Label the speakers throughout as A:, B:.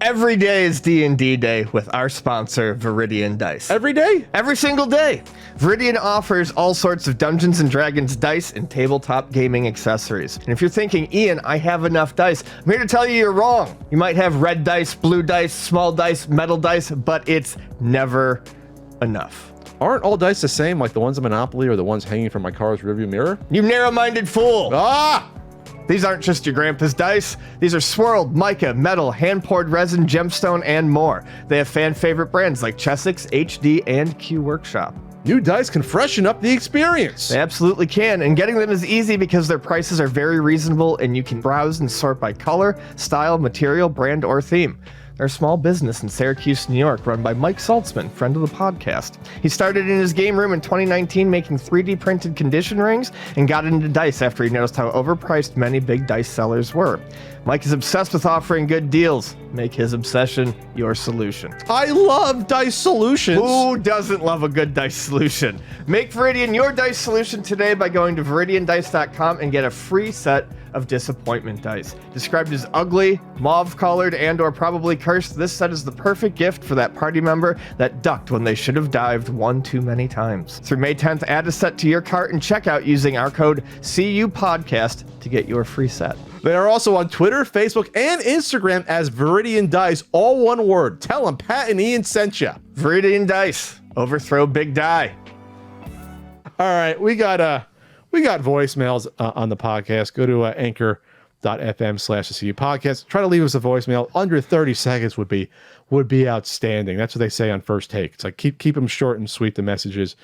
A: Every day is D&D day with our sponsor, Viridian Dice.
B: Every day?
A: Every single day. Viridian offers all sorts of Dungeons & Dragons dice and tabletop gaming accessories. And if you're thinking, Ian, I have enough dice, I'm here to tell you you're wrong. You might have red dice, blue dice, small dice, metal dice, but it's never enough.
B: Aren't all dice the same, like the ones in Monopoly or the ones hanging from my car's rearview mirror?
A: You narrow-minded fool.
B: Ah!
A: These aren't just your grandpa's dice. These are swirled, mica, metal, hand-poured resin, gemstone, and more. They have fan-favorite brands like Chessex, HD, and Q Workshop.
B: New dice can freshen up the experience.
A: They absolutely can, and getting them is easy because their prices are very reasonable and you can browse and sort by color, style, material, brand, or theme. They're a small business in Syracuse, New York, run by Mike Saltzman, friend of the podcast. He started in his game room in 2019 making 3D printed condition rings and got into dice after he noticed how overpriced many big dice sellers were. Mike is obsessed with offering good deals. Make his obsession your solution.
B: I love dice solutions.
A: Who doesn't love a good dice solution? Make Viridian your dice solution today by going to viridiandice.com and get a free set of disappointment dice. Described as ugly, mauve-colored, and or probably cursed, this set is the perfect gift for that party member that ducked when they should have dived one too many times. Through May 10th, add a set to your cart and check out using our code CUPODCAST to get your free set.
B: They are also on Twitter, Facebook, and Instagram as Viridian Dice, all one word. Tell them Pat and Ian sent you.
A: Viridian Dice. Overthrow big die.
B: All right, we got voicemails on the podcast. Go to anchor.fm/the podcast. Try to leave us a voicemail. Under 30 seconds would be outstanding. That's what they say on First Take. It's like keep them short and sweet, the messages,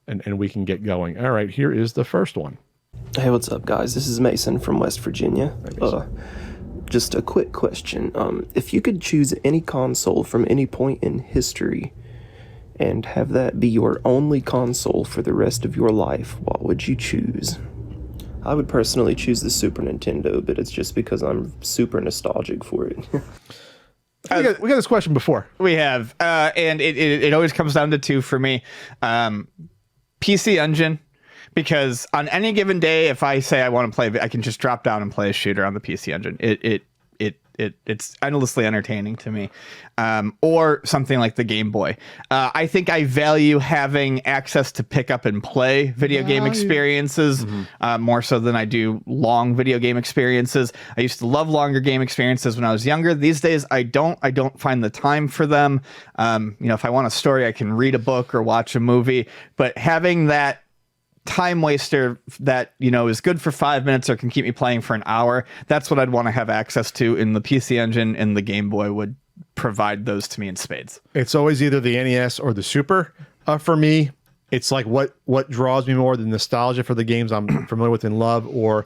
B: and we can get going. All right, here is the first one.
C: Hey, what's up, guys? This is Mason from West Virginia. Just a quick question. If you could choose any console from any point in history and have that be your only console for the rest of your life, what would you choose? I would personally choose the Super Nintendo, but it's just because I'm super nostalgic for it.
B: We got this question before.
D: We have, and it always comes down to two for me. PC Engine, because on any given day, if I say I want to play, I can just drop down and play a shooter on the PC Engine. It's endlessly entertaining to me. Or something like the Game Boy. I think I value having access to pick up and play video game experiences more so than I do long video game experiences. I used to love longer game experiences when I was younger. These days, I don't find the time for them. If I want a story, I can read a book or watch a movie. But having that time waster that is good for 5 minutes or can keep me playing for an hour, that's what I'd want to have access to, in the PC Engine, and the Game Boy would provide those to me in spades.
B: It's always either the NES or the Super. For me, it's like what draws me more, the nostalgia for the games I'm familiar with and love, or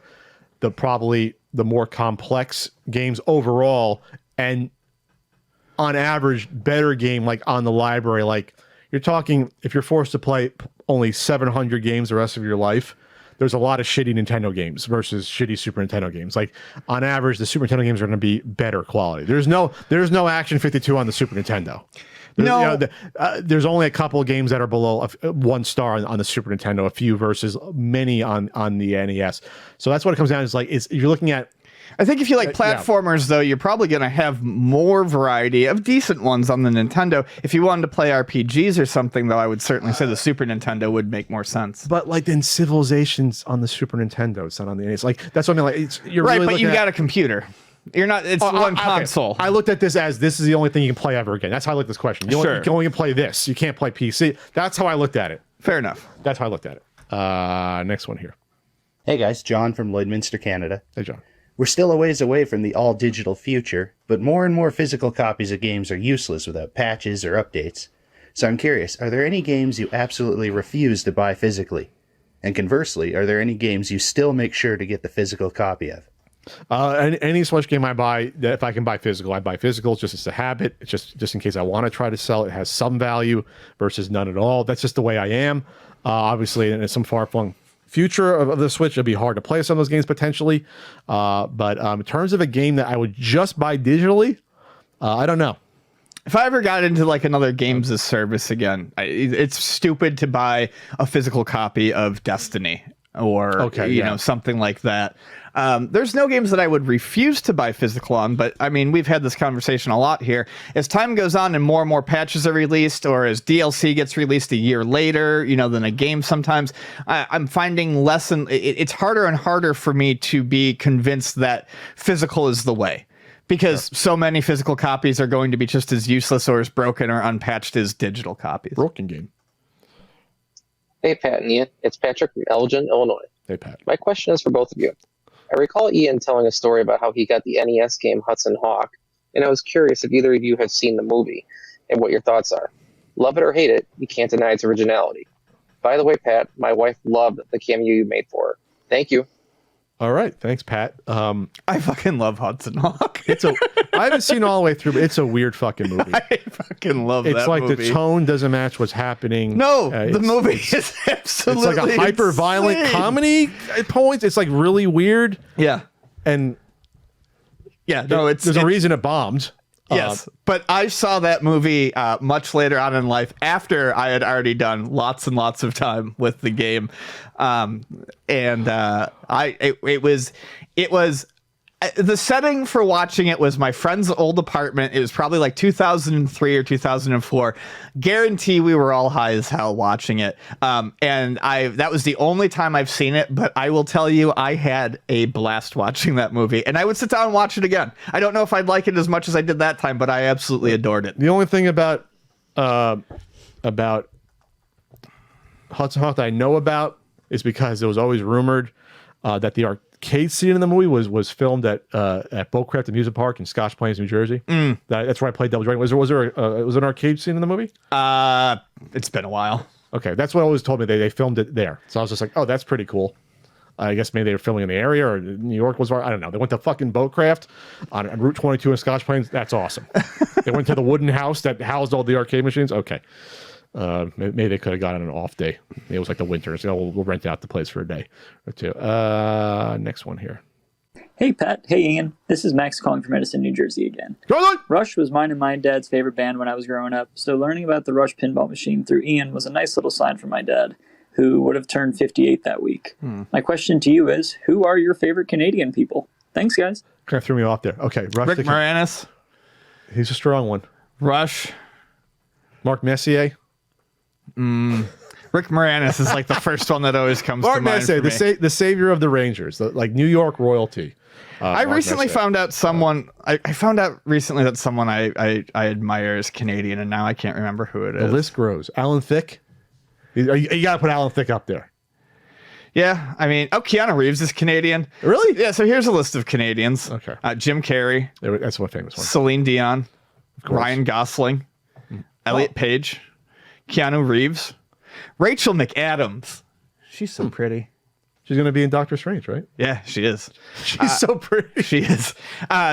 B: probably the more complex games overall, and on average better game, like on the library. Like, you're talking, if you're forced to play only 700 games the rest of your life, there's a lot of shitty Nintendo games versus shitty Super Nintendo games. Like, on average, the Super Nintendo games are going to be better quality. There's no Action 52 on the Super Nintendo. There's only a couple of games that are below 1 star on the Super Nintendo, a few versus many on the NES. So that's what it comes down to. You're looking at,
D: I think if you like platformers, though, you're probably going to have more variety of decent ones on the Nintendo. If you wanted to play RPGs or something, though, I would certainly say the Super Nintendo would make more sense.
B: But then Civilization's on the Super Nintendo. It's not on the NES. That's what I mean. You're
D: right,
B: really
D: but you've got a computer. You're not. It's one console.
B: Okay. I looked at this as this is the only thing you can play ever again. That's how I looked at this question. You can only play this. You can't play PC. That's how I looked at it.
D: Fair enough.
B: That's how I looked at it. Next one here.
E: Hey guys, John from Lloydminster, Canada.
B: Hey John.
E: We're still a ways away from the all-digital future, but more and more physical copies of games are useless without patches or updates. So I'm curious, are there any games you absolutely refuse to buy physically? And conversely, are there any games you still make sure to get the physical copy of?
B: Any Switch game I buy, if I can buy physical, I buy physical. It's just it's a habit. It's just in case I want to try to sell. It has some value versus none at all. That's just the way I am. Obviously, in some far-flung future of the Switch, it'd be hard to play some of those games potentially. But in terms of a game that I would just buy digitally, I don't know.
D: If I ever got into another games as service again, it's stupid to buy a physical copy of Destiny or something like that. There's no games that I would refuse to buy physical on, but I mean, we've had this conversation a lot here. As time goes on and more patches are released, or as DLC gets released a year later, than a game sometimes, I'm finding it's harder and harder for me to be convinced that physical is the way. Because so many physical copies are going to be just as useless or as broken or unpatched as digital copies.
B: Broken game.
F: Hey, Pat and Ian. It's Patrick from Elgin, Illinois.
B: Hey, Pat.
F: My question is for both of you. I recall Ian telling a story about how he got the NES game Hudson Hawk, and I was curious if either of you have seen the movie and what your thoughts are. Love it or hate it, you can't deny its originality. By the way, Pat, my wife loved the cameo you made for her. Thank you.
B: All right, thanks, Pat.
D: I fucking love Hudson Hawk.
B: I haven't seen it all the way through, but it's a weird fucking movie.
D: I fucking love that movie.
B: It's like the tone doesn't match what's happening.
D: No, the movie is absolutely
B: It's like a hyper-violent comedy at points. It's like really weird.
D: Yeah.
B: And there's a reason it bombed.
D: Yes, but I saw that movie much later on in life after I had already done lots and lots of time with the game, it was the setting for watching it was my friend's old apartment. It was probably like 2003 or 2004. Guarantee we were all high as hell watching it. And that was the only time I've seen it, but I will tell you, I had a blast watching that movie, and I would sit down and watch it again. I don't know if I'd like it as much as I did that time, but I absolutely adored it.
B: The only thing about Hudson Hawk that I know about is because it was always rumored that the arcade scene in the movie was filmed at Boatcraft Amusement Park in Scotch Plains, New Jersey. That's where I played Double Dragon. Was there an arcade scene in the movie?
D: It's been a while.
B: Okay, that's what always told me. They filmed it there, so I was just like, oh, that's pretty cool. I guess maybe they were filming in the area, or New York was. I don't know. They went to fucking Boatcraft on Route 22 in Scotch Plains. That's awesome. They went to the wooden house that housed all the arcade machines. Okay. Maybe they could have gotten an off day. It was like the winter. So we'll rent out the place for a day or two. Next one here.
G: Hey, Pat. Hey, Ian. This is Max calling from Edison, New Jersey again.
B: Go on!
G: Rush was mine and my dad's favorite band when I was growing up, so learning about the Rush pinball machine through Ian was a nice little sign for my dad, who would have turned 58 that week. My question to you is, who are your favorite Canadian people? Thanks, guys.
B: Kind of threw me off there. Okay, Rush.
D: Rick Moranis.
B: He's a strong one.
D: Rush.
B: Mark Messier.
D: Rick Moranis is like the first one that always comes to mind.
B: Mark Messier, the savior of the Rangers, like New York royalty.
D: I recently found out someone. I found out recently that someone I admire is Canadian, and now I can't remember who it is.
B: The list grows. Alan Thicke. You got to put Alan Thicke up there.
D: Yeah, I mean, Keanu Reeves is Canadian.
B: Really?
D: Yeah. So here's a list of Canadians.
B: Okay.
D: Jim Carrey.
B: That's one famous one.
D: Celine Dion. Ryan Gosling. Elliot Page. Keanu Reeves. Rachel McAdams. She's so pretty.
B: She's going to be in Doctor Strange, right?
D: Yeah, she is.
B: She's so pretty.
D: She is.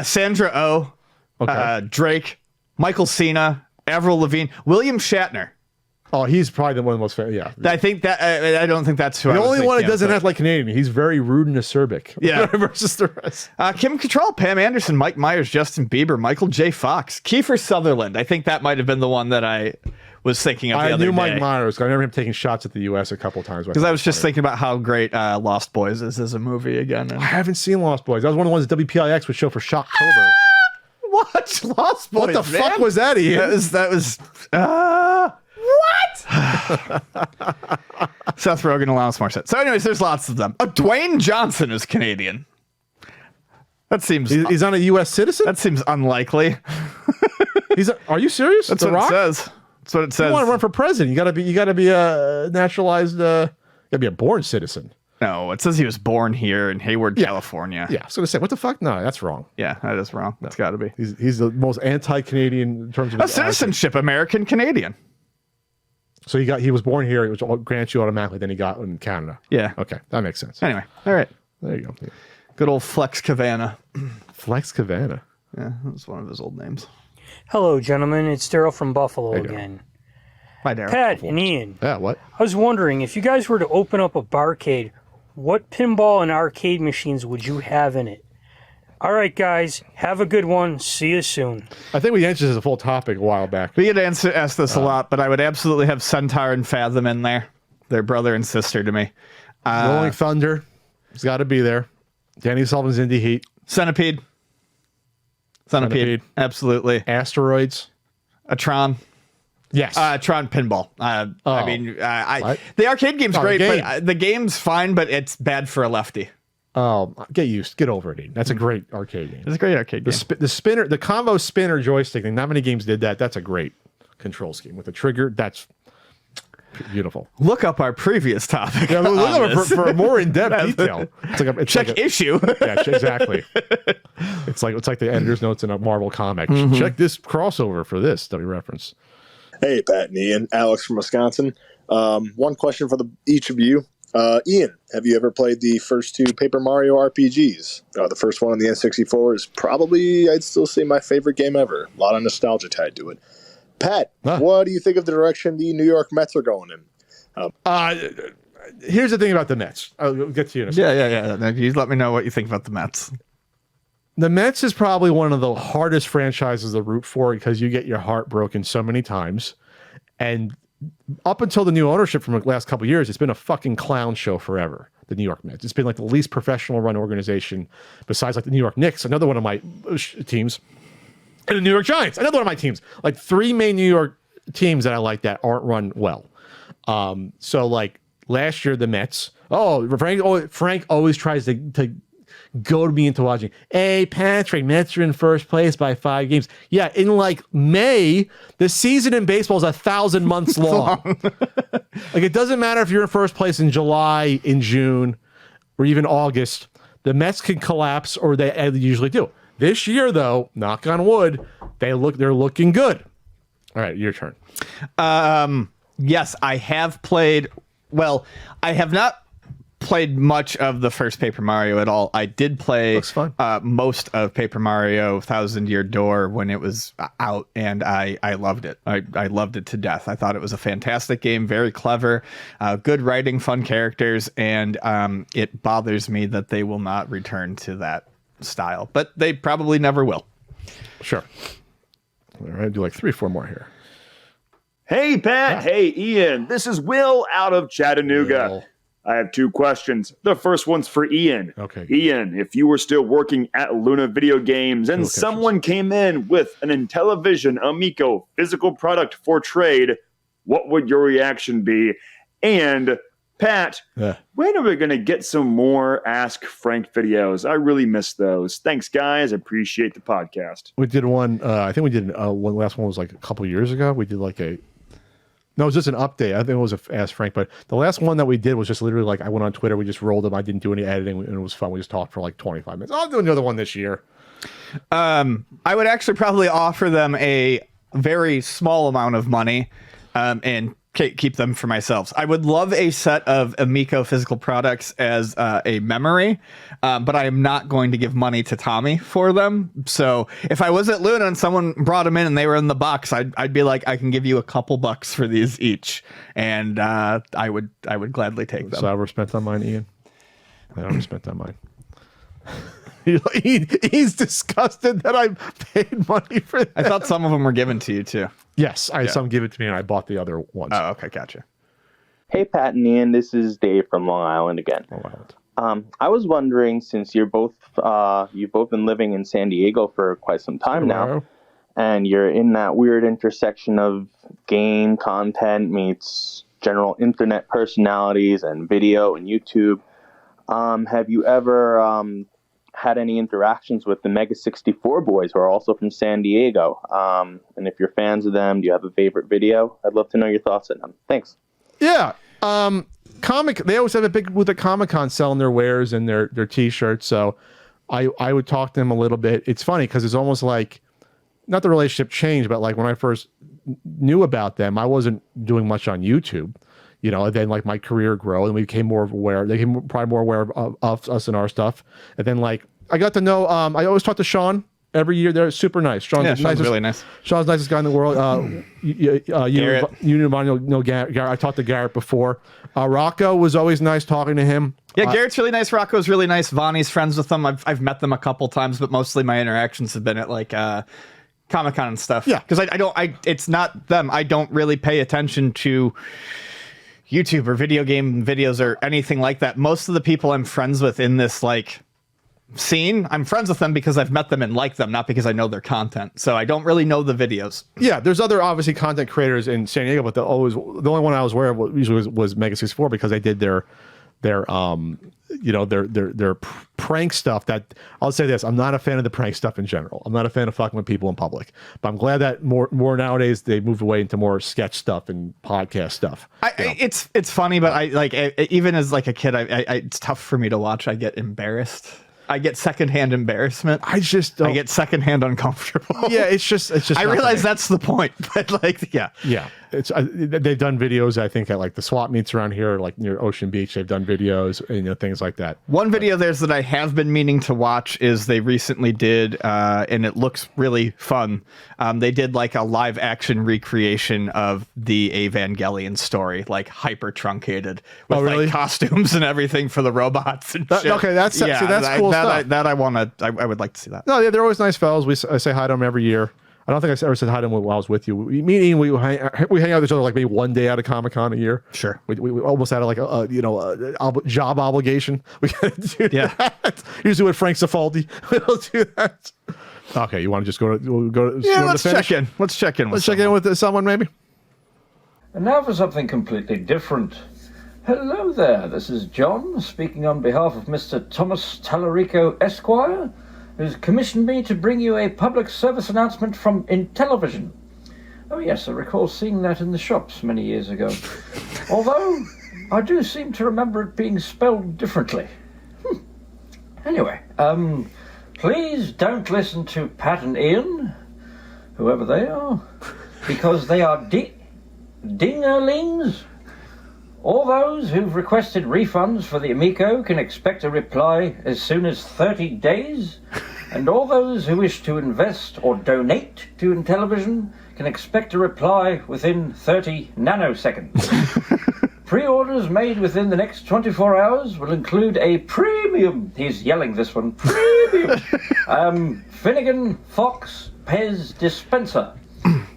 D: Sandra Oh.
B: Okay.
D: Drake. Michael Cena. Avril Lavigne. William Shatner.
B: Oh, he's probably the one of the most famous. Yeah.
D: I think that I don't think that's who.
B: The only one that doesn't act like Canadian. He's very rude and acerbic.
D: Yeah.
B: Versus the rest.
D: Kim Cattrall, Pam Anderson, Mike Myers, Justin Bieber, Michael J. Fox, Kiefer Sutherland. I think that might have been the one that I was thinking of the other day.
B: I knew Mike Myers. I remember him taking shots at the U.S. a couple of times.
D: Because I was just thinking about how great Lost Boys is as a movie again. And
B: I haven't seen Lost Boys. That was one of the ones that WPIX would show for Shocktober.
D: Watch Lost Boys.
B: What the fuck was that, Ian?
D: That was. What? Seth Rogen, Alanis Morissette. So, anyways, there's lots of them. Dwayne Johnson is Canadian. That seems.
B: He's not a U.S. citizen?
D: That seems unlikely.
B: Are you serious?
D: That's what it says. That's what it says.
B: You want to run for president? You got to be a naturalized. You got to be a born citizen.
D: No, it says he was born here in Hayward, California.
B: Yeah, I was going to say, what the fuck? No, that's wrong.
D: Yeah, that is wrong. That's got to be.
B: He's the most anti-Canadian in terms of
D: a citizenship, American Canadian.
B: So he was born here, which grants you automatically. Then he got in Canada.
D: Yeah.
B: Okay, that makes sense.
D: Anyway, all right.
B: There you go. Yeah.
D: Good old Flex Cavana.
B: Flex Cavana.
D: Yeah, that's one of his old names.
H: Hello, gentlemen. It's Daryl from Buffalo again.
D: Hi, Daryl.
H: Pat and Ian.
B: Yeah, what?
H: I was wondering, if you guys were to open up a barcade, what pinball and arcade machines would you have in it? All right, guys. Have a good one. See you soon.
B: I think we answered this as a full topic a while back.
D: We get asked this a lot, but I would absolutely have Centaur and Fathom in there. They're brother and sister to me.
B: Rolling Thunder. It's got to be there. Danny Sullivan's Indie Heat.
D: Centipede. Absolutely.
B: Asteroids.
D: A Tron.
B: Yes.
D: Tron Pinball. The arcade game's great,
B: game.
D: but the game's fine, but it's bad for a lefty.
B: Oh, get over it. Ian. That's a great arcade game.
D: It's a great arcade game.
B: The spinner, the combo spinner joystick thing. Not many games did that. That's a great control scheme with the trigger. That's beautiful.
D: Look up our previous topic.
B: Yeah, look up for more in-depth detail. It's
D: Check
B: like a
D: issue.
B: Yeah, exactly. It's like the editor's notes in a Marvel comic. Check this crossover for this that we reference.
I: Hey, Pat and Ian. Alex from Wisconsin. One question for each of you. Ian, have you ever played the first two Paper Mario RPGs? The first one on the N64 is probably, I'd still say, my favorite game ever. A lot of nostalgia tied to it. Pat, what do you think of the direction the New York Mets are going in?
B: Here's the thing about the Mets. I'll get to you in a second.
D: Yeah. You let me know what you think about the Mets.
B: The Mets is probably one of the hardest franchises to root for because you get your heart broken so many times. And up until the new ownership from the last couple of years, it's been a fucking clown show forever, the New York Mets. It's been like the least professional run organization besides like the New York Knicks, another one of my teams, and the New York Giants, another one of my teams. Like three main New York teams that I like that aren't run well. So like last year, the Mets, Frank always tries to goad me into watching. Hey, Patrick, Mets are in first place by 5 games. Yeah, in like May, the season in baseball is 1,000 months long. Like it doesn't matter if you're in first place in July, in June, or even August. The Mets can collapse, or they usually do. This year, though, knock on wood, they're looking good. All right, your turn.
D: Yes, I have played. Well, I have not played much of the first Paper Mario at all. I did play most of Paper Mario Thousand Year Door when it was out, and I loved it. I loved it to death. I thought it was a fantastic game, very clever, good writing, fun characters, and it bothers me that they will not return to that style, but they probably never will.
B: Sure. All right, do like 3 or 4 more here.
J: Hey, Pat. Hey, Ian. This is Will out of Chattanooga.
B: Will.
J: I have 2 questions. The first one's for Ian.
B: Okay.
J: Ian, if you were still working at Luna Video Games and someone came in with an Intellivision Amico physical product for trade, what would your reaction be? And Pat, when are we going to get some more Ask Frank videos? I really miss those. Thanks, guys. I appreciate the podcast.
B: We did one. I think we did one. Last one was like a couple of years ago. We did like no, it was just an update. I think it was Ask Frank, but the last one that we did was just literally like I went on Twitter. We just rolled them. I didn't do any editing, and it was fun. We just talked for like 25 minutes. I'll do another one this year.
D: I would actually probably offer them a very small amount of money, and keep them for myself. I would love a set of Amico physical products as a memory, but I am not going to give money to Tommy for them. So if I was at Luna and someone brought them in and they were in the box, I'd be like, I can give you a couple bucks for these each, and I would gladly take them.
B: So I overspent on mine, Ian. I overspent on mine. He's disgusted that I paid money for that.
D: I thought some of them were given to you too.
B: Yes, some give it to me, and I bought the other ones.
D: Oh, okay, gotcha.
K: Hey, Pat and Ian, this is Dave from Long Island again. I was wondering, since you've both been living in San Diego for quite some time now, and you're in that weird intersection of game content meets general internet personalities and video and YouTube, have you ever had any interactions with the Mega 64 boys who are also from San Diego? And if you're fans of them, do you have a favorite video? I'd love to know your thoughts on them. Thanks.
B: Yeah. They always have a big booth at Comic-Con selling their wares and their t-shirts. So I would talk to them a little bit. It's funny because it's almost like, not the relationship changed, but like when I first knew about them, I wasn't doing much on YouTube. You know, and then like my career grew and we became more aware. They became probably more aware of us and our stuff. And then like I got to know. I always talk to Sean every year. They're super nice. Sean's
D: really nice.
B: Sean's the nicest guy in the world. You know Garrett. I talked to Garrett before. Rocco was always nice talking to him.
D: Yeah, Garrett's really nice. Rocco's really nice. Vonnie's friends with them. I've met them a couple times, but mostly my interactions have been at like Comic-Con and stuff.
B: Yeah,
D: because it's not them. I don't really pay attention to YouTube or video game videos or anything like that, most of the people I'm friends with in this like scene, I'm friends with them because I've met them and like them, not because I know their content. So I don't really know the videos.
B: Yeah, there's other obviously content creators in San Diego, but the only one I was aware of usually was Mega 64 because they did their prank stuff. That I'll say this, I'm not a fan of the prank stuff in general. I'm not a fan of fucking with people in public, but I'm glad that more nowadays they moved away into more sketch stuff and podcast stuff.
D: It's funny, but I like even as like a kid, it's tough for me to watch. I get embarrassed. I get secondhand embarrassment. I get secondhand uncomfortable.
B: Yeah, it's just.
D: I realize that's the point, but like, yeah.
B: It's they've done videos. I think at like the swap meets around here, like near Ocean Beach. They've done videos and things like that.
D: One video that I have been meaning to watch is they recently did, and it looks really fun. They did like a live action recreation of the Evangelion story, like hyper truncated with like costumes and everything for the robots and shit.
B: Okay, that's cool stuff.
D: I would like to see that.
B: No, yeah, they're always nice fellows. I say hi to them every year. I don't think I've ever said hi to them while I was with you. We hang out with each other like maybe one day out of Comic-Con a year.
D: Sure.
B: We almost had like a job obligation. We got to do that. Usually with Frank Cifaldi, we'll do that. Okay, you want to just go to
D: let's check in. Let's check in
B: with someone maybe.
L: And now for something completely different. Hello there, this is John, speaking on behalf of Mr. Thomas Tallarico Esquire, who's commissioned me to bring you a public service announcement from Intellivision. Oh yes, I recall seeing that in the shops many years ago. Although, I do seem to remember it being spelled differently. Anyway, please don't listen to Pat and Ian, whoever they are, because they are dingerlings. All those who've requested refunds for the Amico can expect a reply as soon as 30 days, and all those who wish to invest or donate to Intellivision can expect a reply within 30 nanoseconds. Pre-orders made within the next 24 hours will include a premium, he's yelling this one, premium, Finnegan Fox Pez dispenser.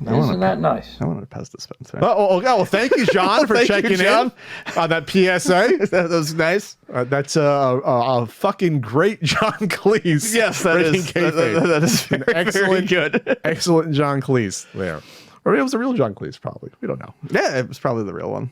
L: Isn't that nice?
D: I want a Pez dispenser.
B: Well, thank you, John, for checking in on that PSA.
D: That was nice.
B: That's a fucking great John Cleese.
D: Yes, that is very, very good.
B: Excellent John Cleese there. Or it was the real John Cleese, probably. We don't know.
D: Yeah, it was probably the real one.